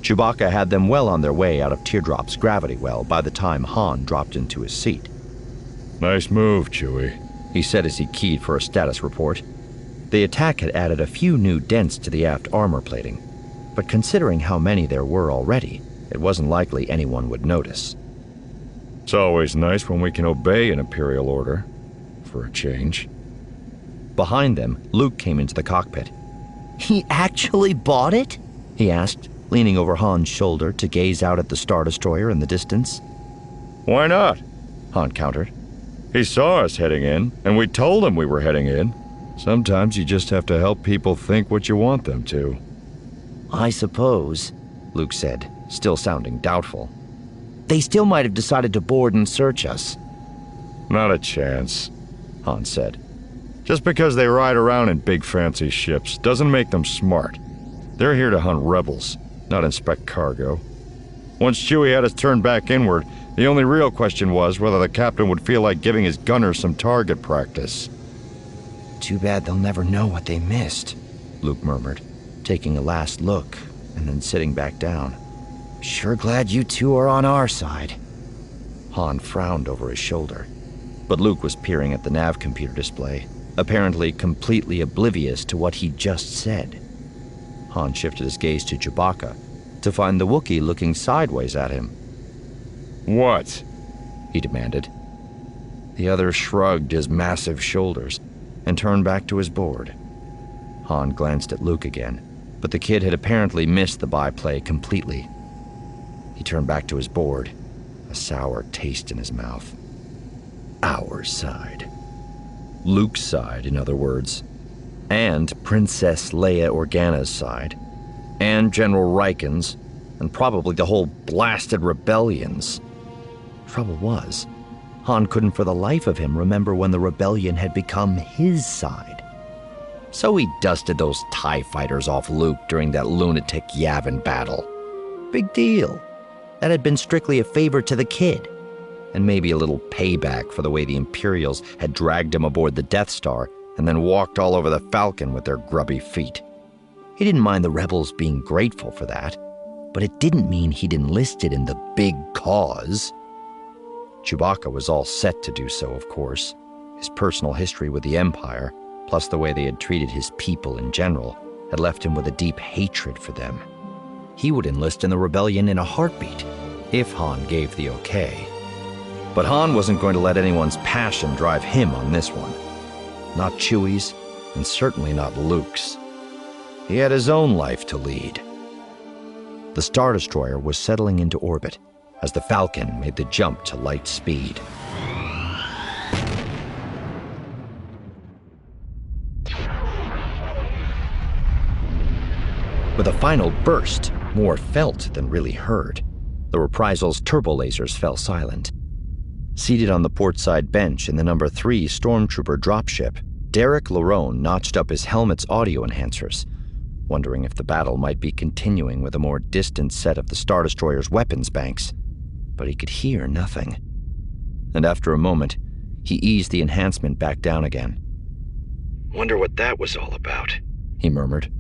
Chewbacca had them well on their way out of Teardrop's gravity well by the time Han dropped into his seat. Nice move, Chewie, he said as he keyed for a status report. The attack had added a few new dents to the aft armor plating, but considering how many there were already, it wasn't likely anyone would notice. It's always nice when we can obey an Imperial order, for a change. Behind them, Luke came into the cockpit. He actually bought it? He asked, leaning over Han's shoulder to gaze out at the Star Destroyer in the distance. Why not? Han countered. He saw us heading in, and we told him we were heading in. Sometimes you just have to help people think what you want them to. I suppose, Luke said, still sounding doubtful. They still might have decided to board and search us. Not a chance, Han said. Just because they ride around in big fancy ships doesn't make them smart. They're here to hunt rebels, not inspect cargo. Once Chewie had us turned back inward, the only real question was whether the captain would feel like giving his gunners some target practice. Too bad they'll never know what they missed, Luke murmured, taking a last look and then sitting back down. Sure glad you two are on our side. Han frowned over his shoulder, but Luke was peering at the nav computer display, apparently completely oblivious to what he'd just said. Han shifted his gaze to Chewbacca to find the Wookiee looking sideways at him. What? He demanded. The other shrugged his massive shoulders and turned back to his board. Han glanced at Luke again, but the kid had apparently missed the byplay completely. He turned back to his board, a sour taste in his mouth. Our side. Luke's side, in other words. And Princess Leia Organa's side. And General Riken's, and probably the whole blasted rebellion's. Trouble was, Han couldn't for the life of him remember when the rebellion had become his side. So he dusted those TIE fighters off Luke during that lunatic Yavin battle. Big deal. That had been strictly a favor to the kid, and maybe a little payback for the way the Imperials had dragged him aboard the Death Star and then walked all over the Falcon with their grubby feet. He didn't mind the rebels being grateful for that, but it didn't mean he'd enlisted in the big cause. Chewbacca was all set to do so, of course. His personal history with the Empire, plus the way they had treated his people in general, had left him with a deep hatred for them. He would enlist in the rebellion in a heartbeat, if Han gave the okay. But Han wasn't going to let anyone's passion drive him on this one. Not Chewie's, and certainly not Luke's. He had his own life to lead. The Star Destroyer was settling into orbit as the Falcon made the jump to light speed. With a final burst, more felt than really heard, the Reprisal's turbo lasers fell silent. Seated on the portside bench in the number 3 stormtrooper dropship, Derek Larone notched up his helmet's audio enhancers, wondering if the battle might be continuing with a more distant set of the Star Destroyer's weapons banks. But he could hear nothing. And after a moment, he eased the enhancement back down again. Wonder what that was all about, he murmured.